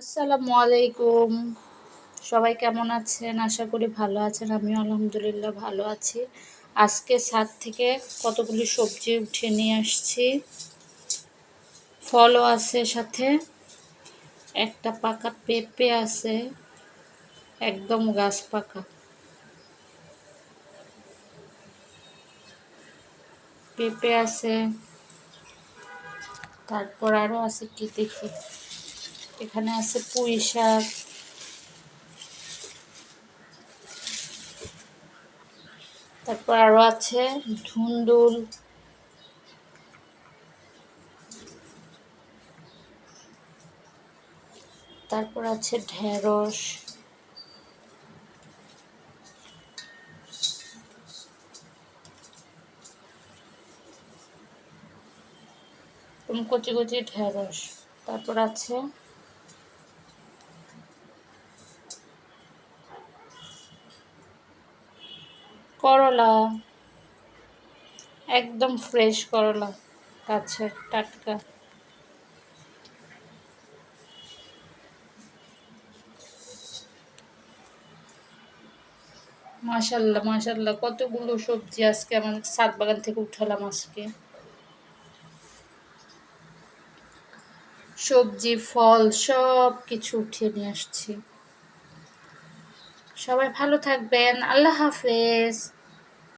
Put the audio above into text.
আসসালামু আলাইকুম। সবাই কেমন আছেন? আশা করি ভালো আছেন। আমিও আলহামদুলিল্লাহ ভালো আছি। আজকে ছাদ থেকে কতগুলি সবজি উঠিয়ে নিয়ে আসছি। ফলও আছে সাথে। একটা পাকা পেঁপে আছে, একদম গাছ পাকা। পেঁপে আছে, তারপর আরও আছে কি দেখি। এখানে আছে পুঁই শাক, তারপর আরও আছে ধুন্দুল, তারপর আছে ঢেঁড়স, কচি কচি ঢেঁড়স, তারপর আছে করলা, একদম ফ্রেশ করলা, গাছের টাটকা। মাশাল্লাহ মাশাল্লাহ, কতগুলো সবজি আজকে আমার ছাদ বাগান থেকে উঠালাম আজকে। সবজি ফল সব কিছু উঠিয়ে নিয়ে আসছি। সবাই ভালো থাকবেন, আল্লাহ হাফেজ।